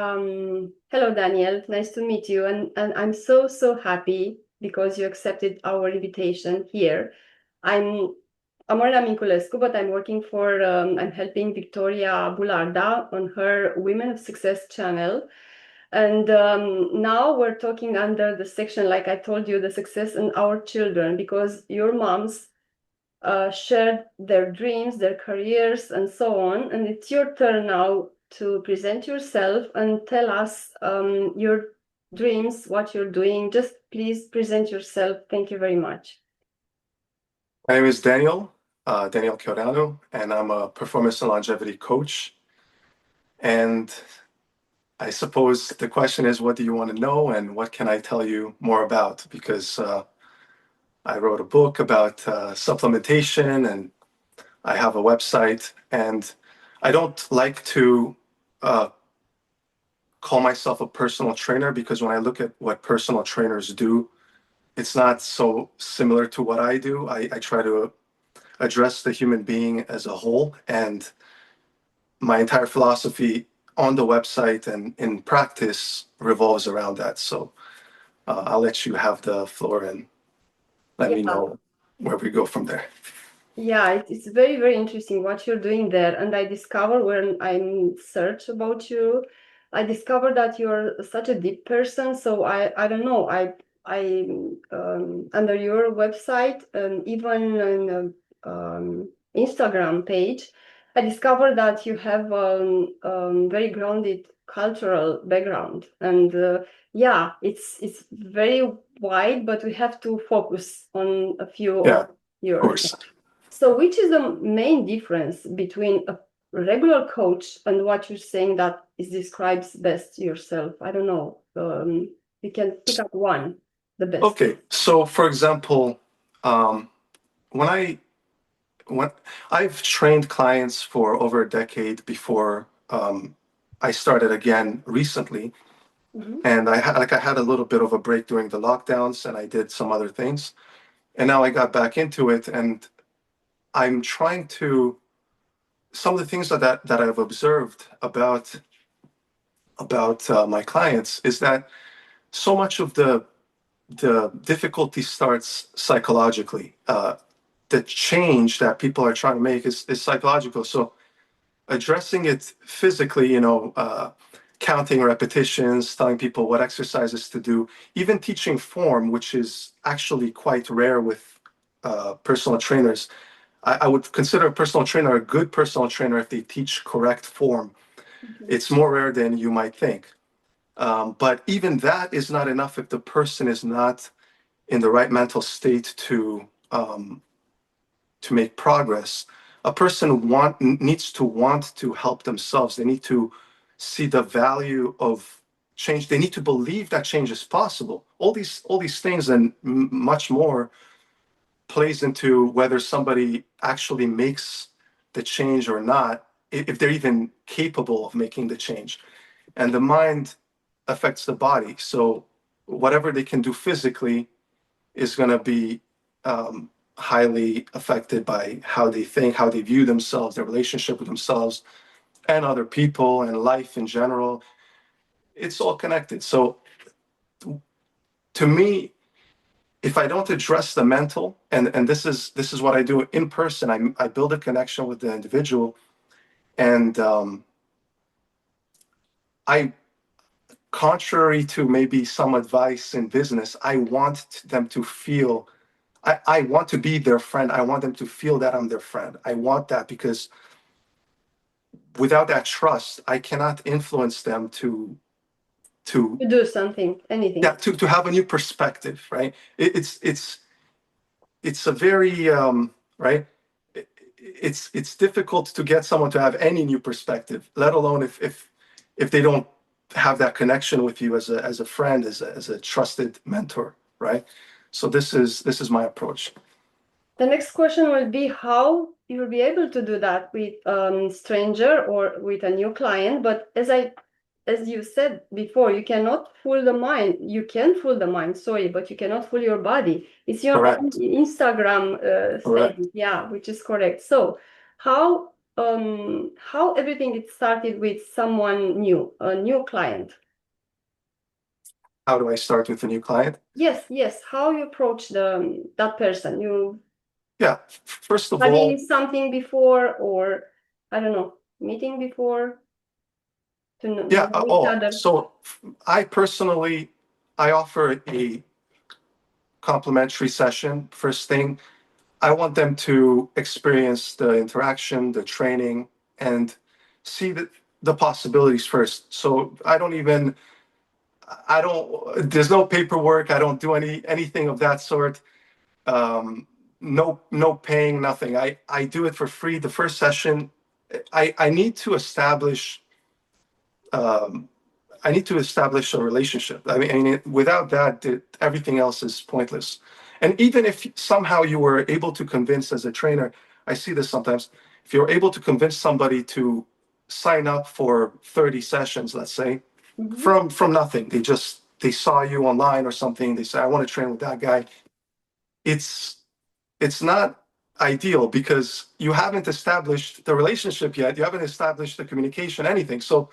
Hello, Daniel. Nice to meet you. And I'm so happy because you accepted our invitation here. I'm Amorna Minculescu, but I'm working for, I'm helping Victoria Bularda on her Women of Success channel. And now we're talking under the section, like I told you, the success in our children, because your moms shared their dreams, their careers, and so on. And it's your turn now to present yourself and tell us your dreams, what you're doing. Just please present yourself. Thank you very much. My name is Daniel Cheoreanu, and I'm a performance and longevity coach. And I suppose the question is, what do you want to know and what can I tell you more about? Because I wrote a book about supplementation and I have a website, and I don't like to call myself a personal trainer because when I look at what personal trainers do, it's not so similar to what I do. I try to address the human being as a whole, and my entire philosophy on the website and in practice revolves around that. So I'll let you have the floor and let me Yeah. know where we go from there. Yeah, it's very interesting what you're doing there. And I discovered when I searched about you, I discovered that you're such a deep person. So I don't know, I under your website and even in Instagram page, I discovered that you have very grounded cultural background. And yeah, it's very wide, but we have to focus on a few Yeah, of of your. course. So, which is the main difference between a regular coach and what you're saying that is describes best yourself? I don't know. We can pick up one, the best. Okay, so for example, um, when I when I've trained clients for over a decade before I started again recently, Mhm. and I had a little bit of a break during the lockdowns, and I did some other things, and now I got back into it, and I'm trying to some of the things that I've observed about my clients is that so much of the difficulty starts psychologically. The change that people are trying to make is psychological. So addressing it physically, counting repetitions, telling people what exercises to do, even teaching form, which is actually quite rare with personal trainers. I would consider a personal trainer a good personal trainer if they teach correct form. Mhm. It's more rare than you might think. But even that is not enough if the person is not in the right mental state to make progress. A person needs to want to help themselves. They need to see the value of change. They need to believe that change is possible. All these things and much more plays into whether somebody actually makes the change or not, if they're even capable of making the change. And the mind affects the body. So whatever they can do physically is going to be highly affected by how they think, how they view themselves, their relationship with themselves and other people and life in general. It's all connected. So to me, if I don't address the mental, and this is what I do in person, I build a connection with the individual, and I, contrary to maybe some advice in business, I want them to feel. I want to be their friend. I want them to feel that I'm their friend. I want that because without that trust, I cannot influence them to To do something, anything. yeah to have a new perspective, right? It's a very right. It's difficult to get someone to have any new perspective, let alone if they don't have that connection with you as a friend, as a trusted mentor, right? So this is my approach. The next question will be how you'll be able to do that with stranger or with a new client. But as you said before, you cannot fool the mind. You can fool the mind, sorry, but you cannot fool your body. It's your own Correct. Instagram Correct. thing, yeah, which is correct. So how how everything it started with someone new, a new client. How do I start with a new client? Yes. How you approach that person? You Yeah, first of studying all, something before, or I don't know, meeting before to yeah. know each Oh, other. so I personally, I offer a complimentary session. First thing, I want them to experience the interaction, the training, and see the possibilities first. So there's no paperwork. I don't do anything of that sort. No paying, nothing. I do it for free. The first session, I need to establish um, I need to establish a relationship. Without that, everything else is pointless. And even if somehow you were able to convince as a trainer, I see this sometimes, if you're able to convince somebody to sign up for 30 sessions, let's say, from nothing, they saw you online or something, they say, I want to train with that guy. It's not ideal because you haven't established the relationship yet. You haven't established the communication, anything. So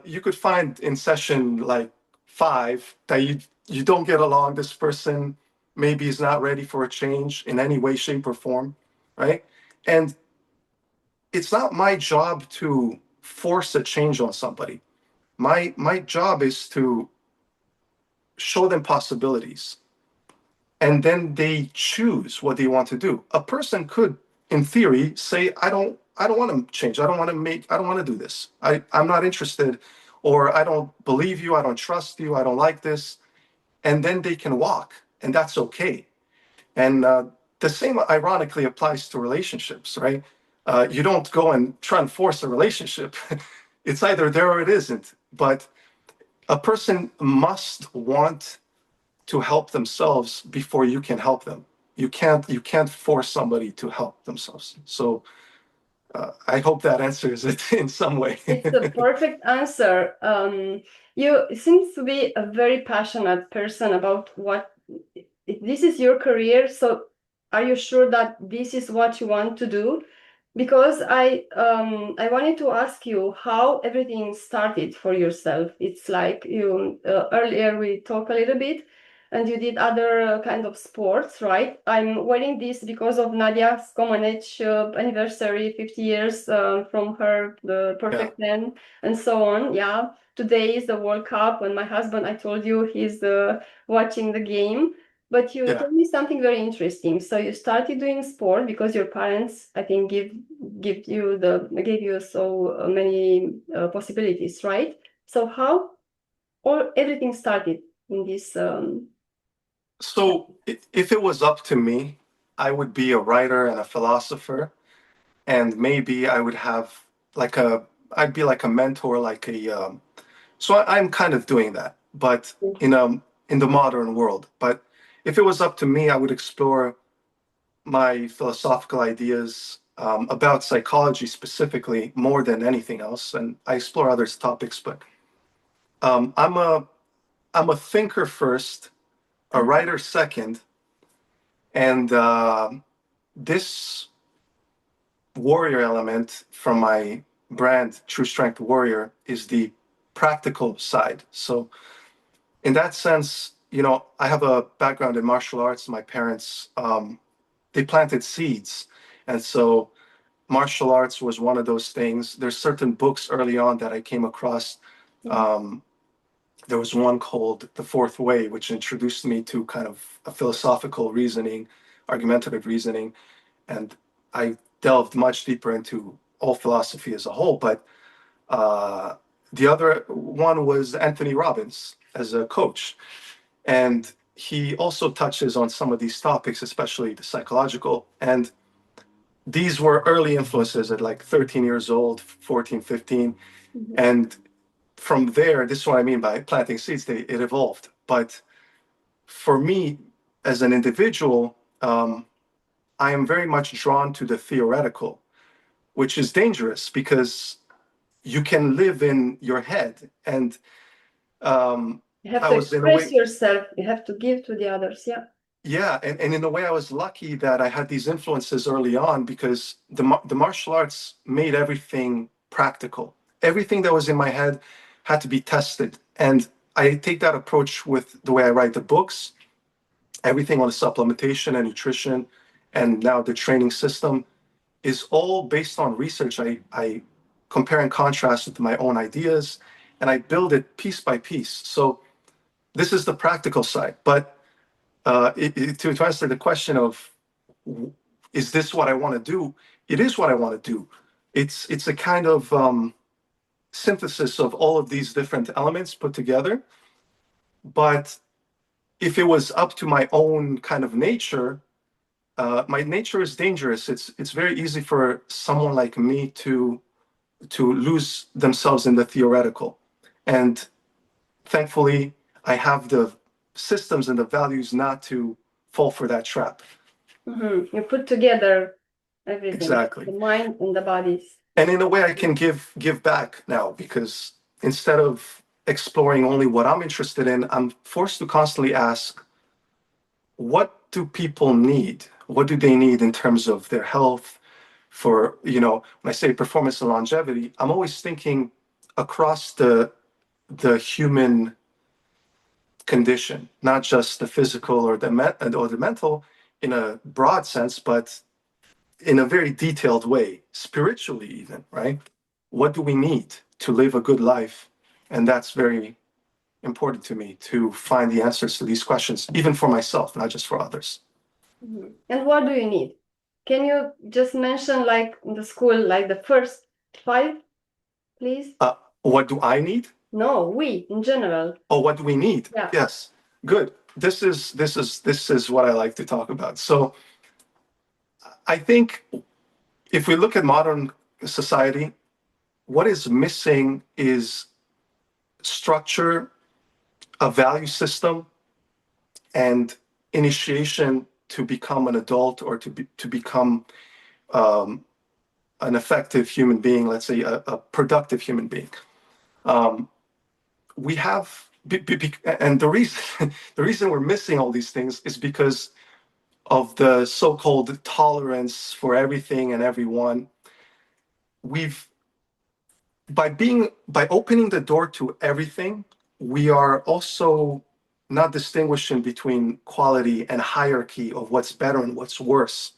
you could find in session like 5 that you don't get along. This person maybe is not ready for a change in any way, shape, or form, right? And it's not my job to force a change on somebody. My job is to show them possibilities, and then they choose what they want to do. A person could, in theory, say, I don't want to change. I don't want to do this. I'm not interested, or I don't believe you. I don't trust you. I don't like this. And then they can walk, and that's okay. And the same, ironically, applies to relationships, right? You don't go and try and force a relationship. It's either there or it isn't. But a person must want to help themselves before you can help them. You can't force somebody to help themselves. So I hope that answers it in some way. It's the perfect answer. You seem to be a very passionate person about what this is your career. So, are you sure that this is what you want to do? Because I wanted to ask you how everything started for yourself. It's like you earlier we talked a little bit, and you did other kind of sports, right? I'm wearing this because of Nadia's Comaneci anniversary, 50 years from her the Yeah. perfect 10 and so on. Yeah, today is the World Cup, and my husband, I told you, he's watching the game. But you Yeah. told me something very interesting. So you started doing sport because your parents, I think, gave you so many possibilities, right? So how all everything started in this. So if it was up to me, I would be a writer and a philosopher, and maybe I would have like a, I'd be like a mentor, like a. So I'm kind of doing that, but in the modern world. But if it was up to me, I would explore my philosophical ideas about psychology specifically more than anything else, and I explore other topics. But um, I'm a I'm a thinker first, a writer second, and this warrior element from my brand, True Strength Warrior, is the practical side. So in that sense, I have a background in martial arts. My parents, they planted seeds, and so martial arts was one of those things. There's certain books early on that I came across. Um, there was one called The Fourth Way, which introduced me to kind of a philosophical reasoning, argumentative reasoning, and I delved much deeper into all philosophy as a whole. But uh, the other one was Anthony Robbins as a coach, and he also touches on some of these topics, especially the psychological. And these were early influences at like 13 years old, 14, 15. And from there, this is what I mean by planting seeds, it evolved. But for me, as an individual, I am very much drawn to the theoretical, which is dangerous because you can live in your head. And You have I to was in a express way, yourself. You have to give to the others. Yeah. Yeah, and in a way, I was lucky that I had these influences early on because the martial arts made everything practical. Everything that was in my head had to be tested, and I take that approach with the way I write the books. Everything on the supplementation and nutrition, and now the training system is all based on research. I compare and contrast with my own ideas, and I build it piece by piece. So this is the practical side, but to answer the question of is this what I want to do? It is what I want to do. It's a kind of synthesis of all of these different elements put together. But if it was up to my own kind of nature, my nature is dangerous. It's very easy for someone like me to lose themselves in the theoretical, and thankfully, I have the systems and the values not to fall for that trap. You put together everything, Exactly. the mind and the bodies. And in a way, I can give back now because instead of exploring only what I'm interested in, I'm forced to constantly ask, what do people need? What do they need in terms of their health? For, when I say performance and longevity, I'm always thinking across the human condition, not just the physical or the mental in a broad sense, but in a very detailed way, spiritually even, right? What do we need to live a good life? And that's very important to me to find the answers to these questions, even for myself, not just for others. And what do you need? Can you just mention, like in the school, like the first five, please? What do I need? No, we in general. Oh, what do we need? Yeah. Yes, good. This is what I like to talk about. So I think if we look at modern society, what is missing is structure, a value system, and initiation to become an adult or to become an effective human being, let's say a productive human being. We have, and the reason the reason we're missing all these things is because of the so-called tolerance for everything and everyone. We've by opening the door to everything, we are also not distinguishing between quality and hierarchy of what's better and what's worse.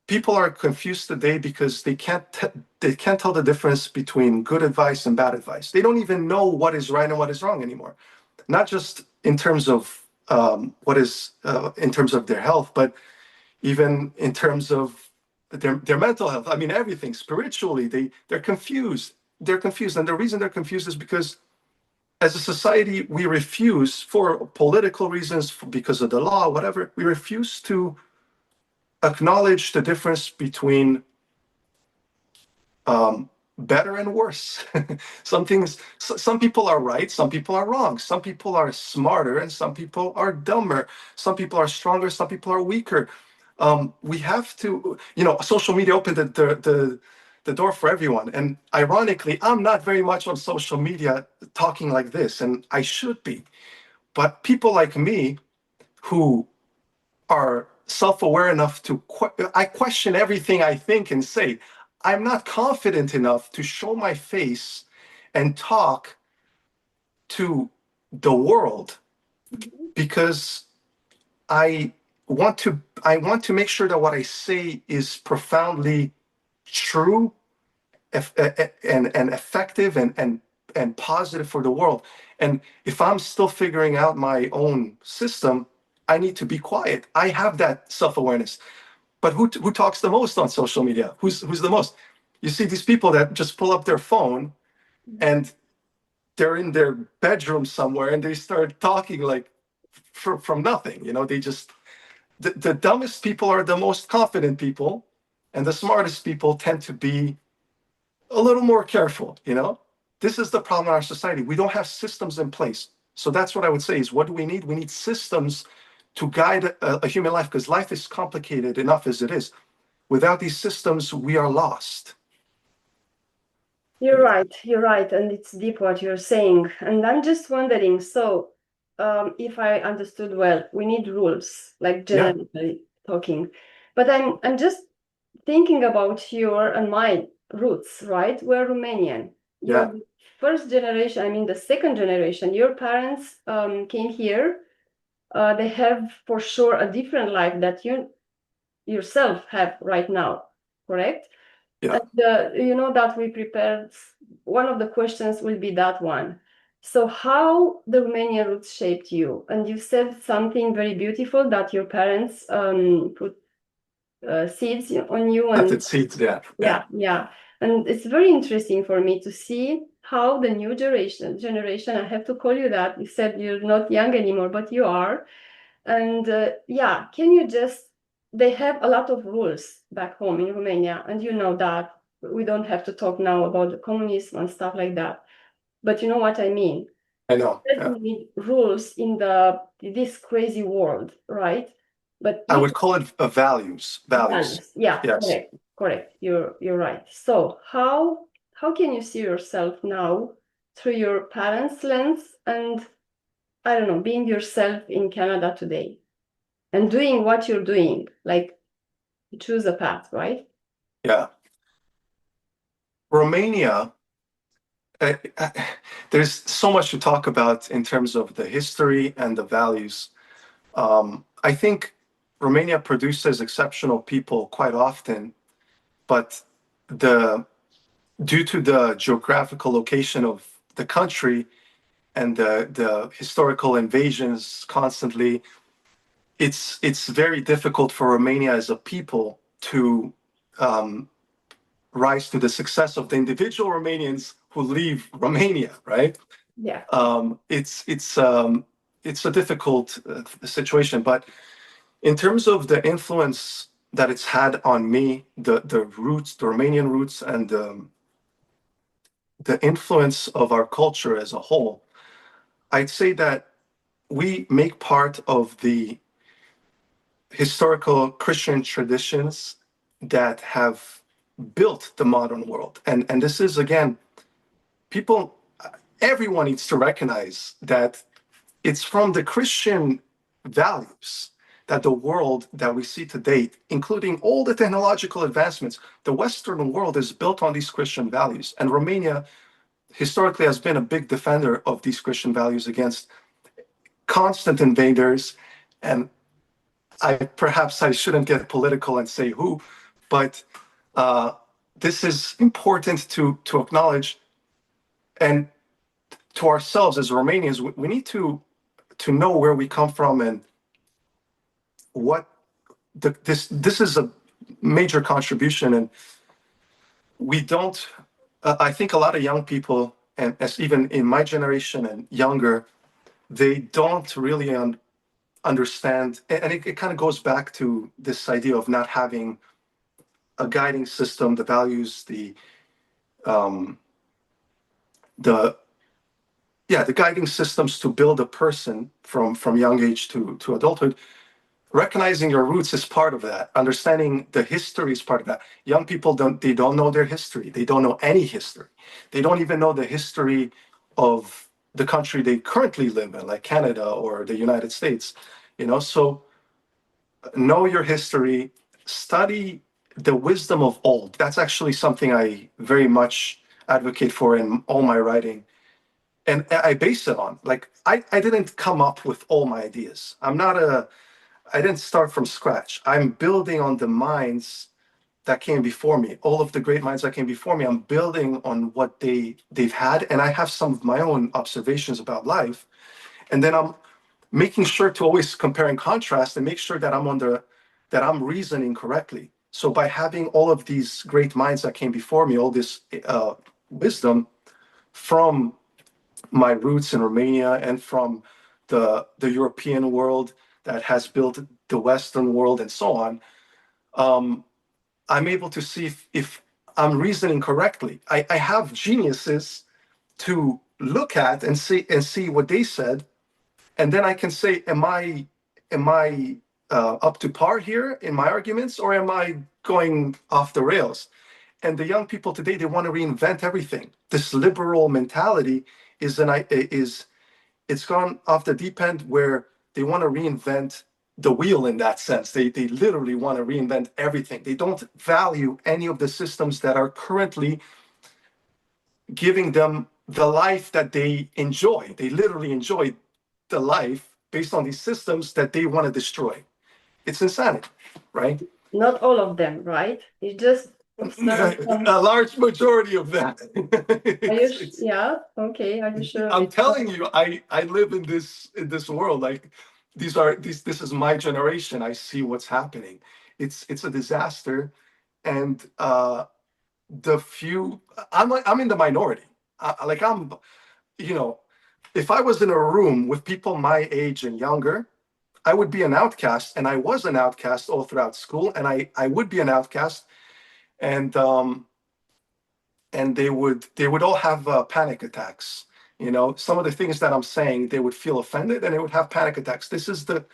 People are confused today because they can't tell the difference between good advice and bad advice. They don't even know what is right and what is wrong anymore. Not just in terms of what is in terms of their health, but even in terms of their mental health. I mean, everything spiritually, they're confused. They're confused, and the reason they're confused is because as a society, we refuse, for political reasons, because of the law, whatever, we refuse to acknowledge the difference between better and worse. Some people are right, some people are wrong. Some people are smarter and some people are dumber. Some people are stronger, some people are weaker. We have to, social media opened the door for everyone. And ironically, I'm not very much on social media talking like this, and I should be. But people like me who are self-aware enough to I question everything I think and say. I'm not confident enough to show my face and talk to the world because I want to make sure that what I say is profoundly true and effective and positive for the world. And if I'm still figuring out my own system, I need to be quiet. I have that self-awareness. But who talks the most on social media? Who's the most? You see these people that just pull up their phone and they're in their bedroom somewhere and they start talking like from nothing. They just the dumbest people are the most confident people, and the smartest people tend to be a little more careful. This is the problem in our society. We don't have systems in place. So that's what I would say is, what do we need? We need systems to guide a human life, because life is complicated enough as it is. Without these systems, we are lost. You're right, and it's deep what you're saying. And I'm just wondering, so if I understood well, we need rules, like Yeah, generally talking. But I'm just thinking about your and my roots, right? We're Romanian. You're yeah, the first generation, I mean the second generation. Your parents came here. They have for sure a different life that you yourself have right now, correct? yeah. And you know that we prepared, one of the questions will be that one. So how the Romanian roots shaped you? And you said something very beautiful that your parents put seeds on you, and Planted seeds. Yeah, yeah. yeah. And it's very interesting for me to see how the new generation, I have to call you that. You said you're not young anymore, but you are. And yeah, can you just, they have a lot of rules back home in Romania, and you know that we don't have to talk now about the communism and stuff like that. But you know what I mean? I know. That Yeah. we need rules in this crazy world, right? But I we would call it values. Values. balance. Yeah, Yes. correct. You're right. So how can you see yourself now through your parents' lens and I don't know, being yourself in Canada today and doing what you're doing? Like you choose a path, right? Yeah. Romania. Uh, uh, there's so much to talk about in terms of the history and the values. I think Romania produces exceptional people quite often, but the due to the geographical location of the country and the historical invasions constantly, it's very difficult for Romania as a people to um, rise to the success of the individual Romanians who leave Romania, right? Yeah. It's a difficult situation, but in terms of the influence that it's had on me, the roots, the Romanian roots, and the influence of our culture as a whole, I'd say that we make part of the historical Christian traditions that have built the modern world. And this is, again, people, everyone needs to recognize that it's from the Christian values that the world that we see today, including all the technological advancements, the Western world is built on these Christian values. And Romania historically has been a big defender of these Christian values against constant invaders. And I shouldn't get political and say who, but uh, this is important to acknowledge, and to ourselves as Romanians, we need to know where we come from and what this is a major contribution. And we don't. I think a lot of young people, and as even in my generation and younger, they don't really understand, and it kind of goes back to this idea of not having a guiding system, the values, um, the the guiding systems to build a person from young age to adulthood. Recognizing your roots is part of that. Understanding the history is part of that. Young people don't know their history. They don't know any history. They don't even know the history of the country they currently live in, like Canada or the United States. So know your history, study the wisdom of old. That's actually something I very much advocate for in all my writing. And I base it on, like, I didn't come up with all my ideas. I didn't start from scratch. I'm building on the minds that came before me. All of the great minds that came before me, I'm building on what they've had. And I have some of my own observations about life. And then I'm making sure to always compare and contrast and make sure that that I'm reasoning correctly. So by having all of these great minds that came before me, all this wisdom from my roots in Romania and from the European world that has built the Western world and so on, I'm able to see if I'm reasoning correctly. I have geniuses to look at and see what they said, and then I can say, am I up to par here in my arguments, or am I going off the rails? And the young people today, they want to reinvent everything. This liberal mentality is it's gone off the deep end where they want to reinvent the wheel in that sense. They literally want to reinvent everything. They don't value any of the systems that are currently giving them the life that they enjoy. They literally enjoy the life based on these systems that they want to destroy. It's insanity, right? Not all of them, right? It's just some. A large majority of that. Are you? It's, Yeah. Okay. Are you sure I'm it's telling you, I live in this world. Like this is my generation. I see what's happening. It's a disaster, and the few I'm in the minority. Like I'm, you know, if I was in a room with people my age and younger, I would be an outcast, and I was an outcast all throughout school, and I would be an outcast, and they would all have panic attacks. Some of the things that I'm saying, they would feel offended and they would have panic attacks. This is the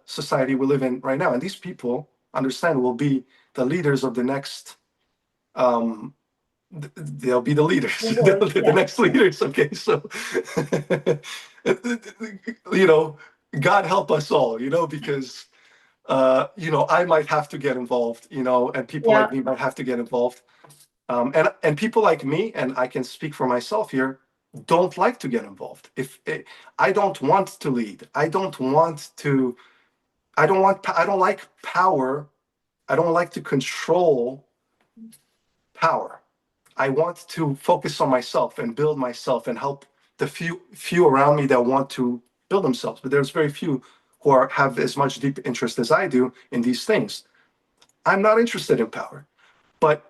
society we live in right now, and these people understand will be the leaders of the next. They'll be the leaders, the world? the Yeah. next leaders. Okay, so you know, God help us all. Because I might have to get involved. And people Yeah. like me might have to get involved. And people like me, and I can speak for myself here, don't like to get involved. If I don't want to lead, I don't want to. I don't want. I don't like power. I don't like to control power. I want to focus on myself and build myself and help the few around me that want to build themselves. But there's very few who have as much deep interest as I do in these things. I'm not interested in power, but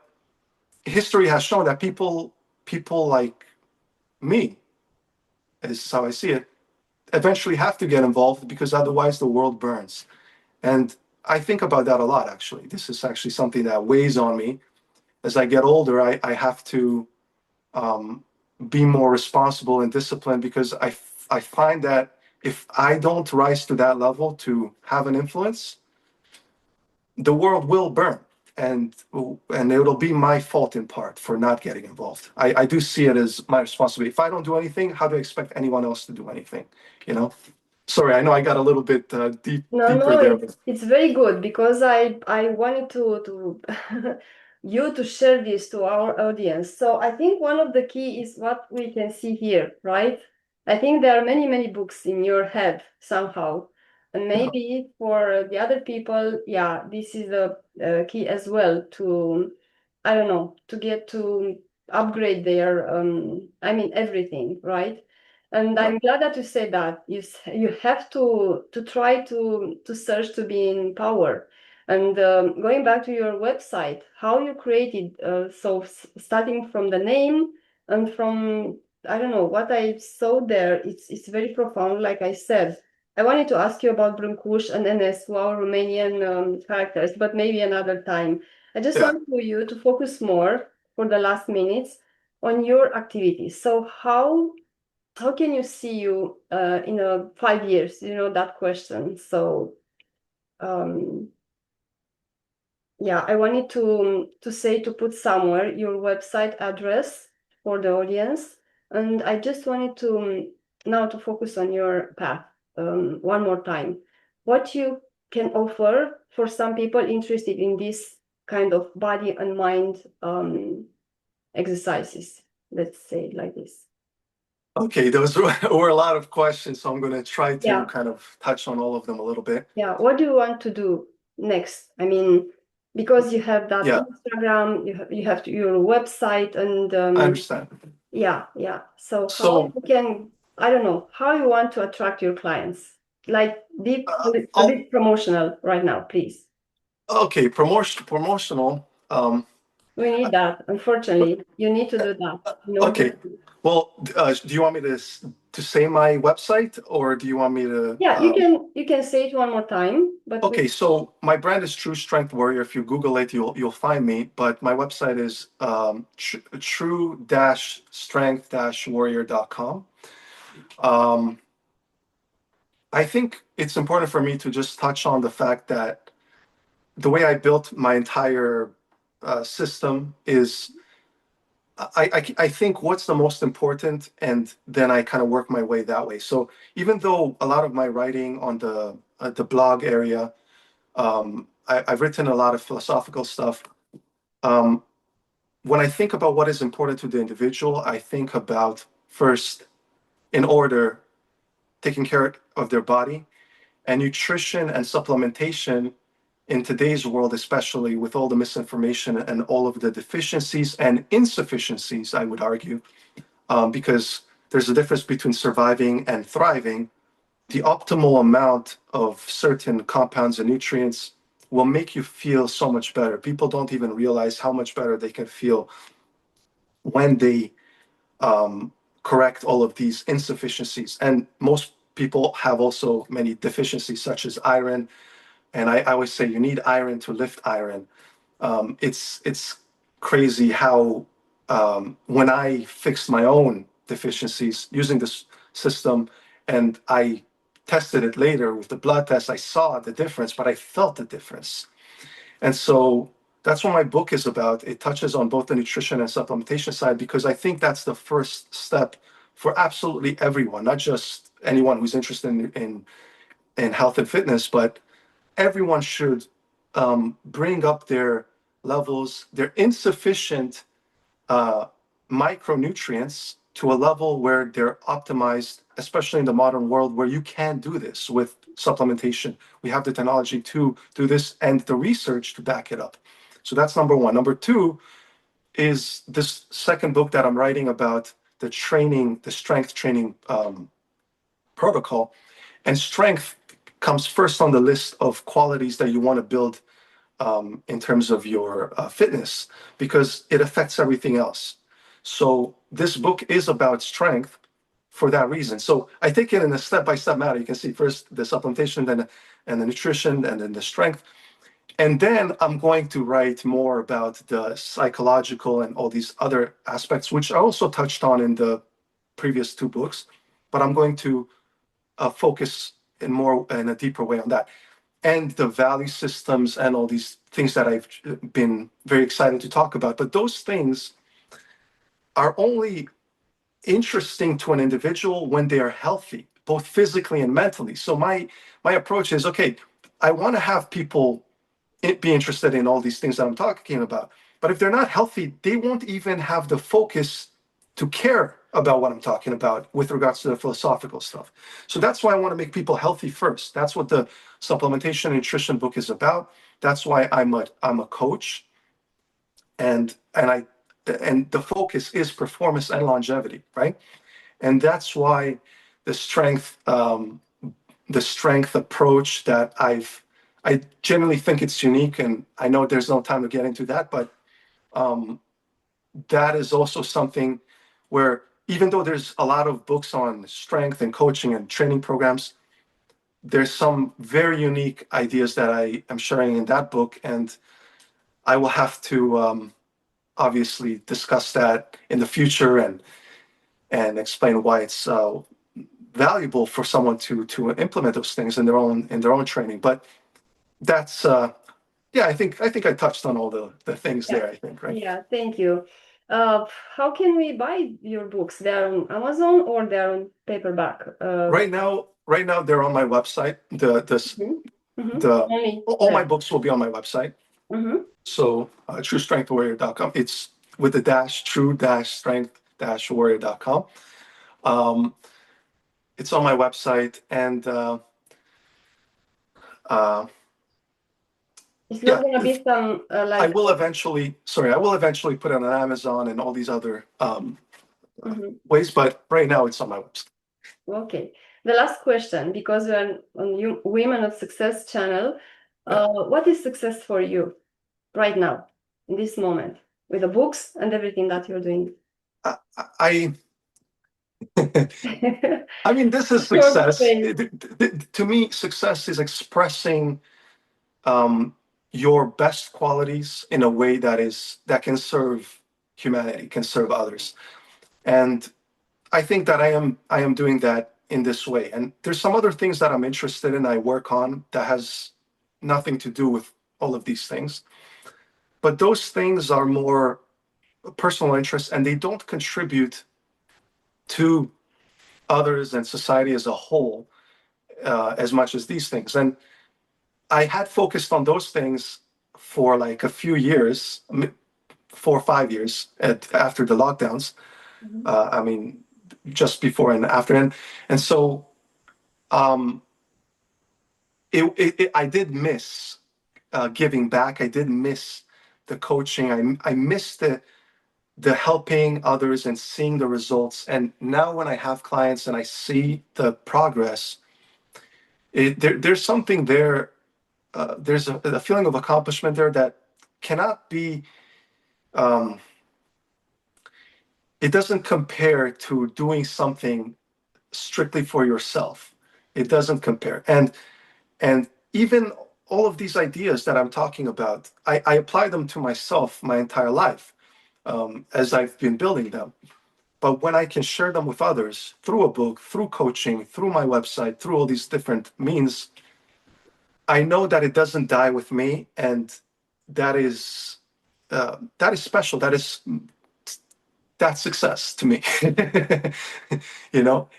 history has shown that people like me, this is how I see it, eventually have to get involved because otherwise the world burns. And I think about that a lot, actually. This is actually something that weighs on me. As I get older, I have to be more responsible and disciplined because I find that if I don't rise to that level to have an influence, the world will burn. And it'll be my fault in part for not getting involved. I do see it as my responsibility. If I don't do anything, how do I expect anyone else to do anything? Sorry, I know I got a little bit No, deeper no, there, it's but it's very good because I wanted to you to share this to our audience. So I think one of the key is what we can see here, right? I think there are many books in your head somehow, and yeah, maybe for the other people, yeah, this is the key as well to, I don't know, to get to upgrade their I mean everything, right? And yeah. I'm glad that you said that you have to try to search to be in power. And going back to your website, how you created, so starting from the name and from, I don't know, what I saw there, it's very profound. Like I said, I wanted to ask you about Brâncuș and NS, wow, Romanian characters, but maybe another time. I just Yeah. want for you to focus more for the last minutes on your activities. So how can you see you in 5 years? That question. So yeah, I wanted to say to put somewhere your website address for the audience, and I just wanted to now to focus on your path one more time. What you can offer for some people interested in this kind of body and mind exercises. Let's say it like this. Okay, those were a lot of questions, so I'm going to try to Yeah. kind of touch on all of them a little bit. Yeah, what do you want to do next? I mean, because you have that Yeah, Instagram, you have your website, and I understand. yeah. So how So you can, I don't know, how you want to attract your clients? Like be a I'll bit promotional right now, please. okay, promotional. We need that. Unfortunately, you need to do that in order Okay. to. Well, do you want me to say my website, or do you want me to? Yeah, you can say it one more time, but Okay, so my brand is True Strength Warrior. If you Google it, you'll find me. But my website is true-strength-warrior.com. Um, I think it's important for me to just touch on the fact that the way I built my entire system is I think what's the most important, and then I kind of work my way that way. So even though a lot of my writing on the blog area, I've written a lot of philosophical stuff. Um, when I think about what is important to the individual, I think about first, in order, taking care of their body, and nutrition and supplementation in today's world, especially with all the misinformation and all of the deficiencies and insufficiencies, I would argue, because there's a difference between surviving and thriving. The optimal amount of certain compounds and nutrients will make you feel so much better. People don't even realize how much better they can feel when they correct all of these insufficiencies. And most people have also many deficiencies, such as iron. And I always say you need iron to lift iron. It's crazy how when I fixed my own deficiencies using this system, and I tested it later with the blood test, I saw the difference, but I felt the difference. And so that's what my book is about. It touches on both the nutrition and supplementation side, because I think that's the first step for absolutely everyone, not just anyone who's interested in health and fitness, but everyone should bring up their levels, their insufficient uh, micronutrients to a level where they're optimized, especially in the modern world where you can do this with supplementation. We have the technology to do this and the research to back it up. So that's number one. Number two is this second book that I'm writing about the training, the strength training protocol. And strength comes first on the list of qualities that you want to build in terms of your fitness, because it affects everything else. So this book is about strength for that reason. So I take it in a step-by-step manner. You can see first the supplementation, then and the nutrition, and then the strength. And then I'm going to write more about the psychological and all these other aspects, which I also touched on in the previous two books. But I'm going to focus in a deeper way on that, and the value systems and all these things that I've been very excited to talk about. But those things are only interesting to an individual when they are healthy, both physically and mentally. So my approach is, okay, I want to have people be interested in all these things that I'm talking about. But if they're not healthy, they won't even have the focus to care about what I'm talking about with regards to the philosophical stuff. So that's why I want to make people healthy first. That's what the supplementation and nutrition book is about. That's why I'm a coach, and the focus is performance and longevity, right? And that's why the strength the strength approach that I generally think it's unique, and I know there's no time to get into that, but that is also something where, even though there's a lot of books on strength and coaching and training programs, there's some very unique ideas that I am sharing in that book, and I will have to obviously discuss that in the future and explain why it's valuable for someone to implement those things in their own training. But that's yeah, I think I touched on all the things Yeah. there, I think, right? Yeah, thank you. How can we buy your books? They're on Amazon or they're on paperback? Right now they're on my website. Mhm, mhm. The Only all my there. books will be on my website. Mhm. So truestrengthwarrior.com. It's with the dash, true-strength-warrior.com. Um, it's on my website, and uh, It's not yeah, gonna be some I like. will eventually. Sorry, I will eventually put it on Amazon and all these other Mhm. ways, but right now it's on my website. Okay. The last question, because we're on Women of Success channel. Yeah. What is success for you right now, in this moment, with the books and everything that you're doing? I I mean, this is Short success. phrase. To me, success is expressing um, your best qualities in a way that can serve humanity, can serve others. And I think that I am doing that in this way. And there's some other things that I'm interested in, I work on, that has nothing to do with all of these things. But those things are more personal interests, and they don't contribute to others and society as a whole as much as these things. And I had focused on those things for like a few years, 4 or 5 years after the lockdowns. Mhm. I mean, just before and after, and so um, I did miss giving back. I did miss the coaching. I missed the helping others and seeing the results. And now when I have clients and I see the progress, there's something there. There's a feeling of accomplishment there that cannot be. Um, it doesn't compare to doing something strictly for yourself. It doesn't compare. And even all of these ideas that I'm talking about, I apply them to myself my entire life as I've been building them. But when I can share them with others through a book, through coaching, through my website, through all these different means, I know that it doesn't die with me, and that is special. That's success to me.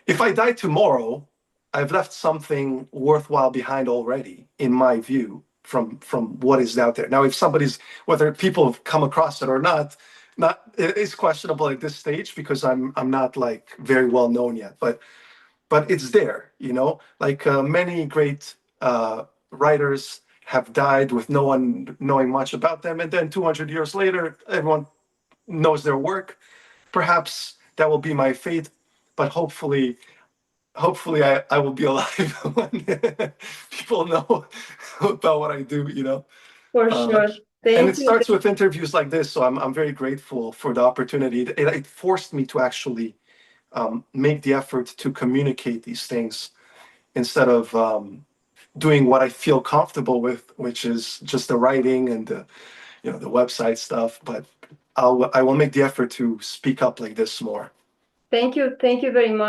If I die tomorrow, I've left something worthwhile behind already, in my view, from what is out there. Now, if whether people have come across it or not, it is questionable at this stage because I'm not like very well known yet. But it's there, like many great writers have died with no one knowing much about them, and then 200 years later, everyone knows their work. Perhaps that will be my fate, but hopefully I will be alive when people know about what I do. For Uh, sure. and Thank it you. starts with interviews like this, so I'm very grateful for the opportunity. It forced me to actually make the effort to communicate these things instead of doing what I feel comfortable with, which is just the writing and the website stuff. But I will make the effort to speak up like this more. Thank you. Thank you very much.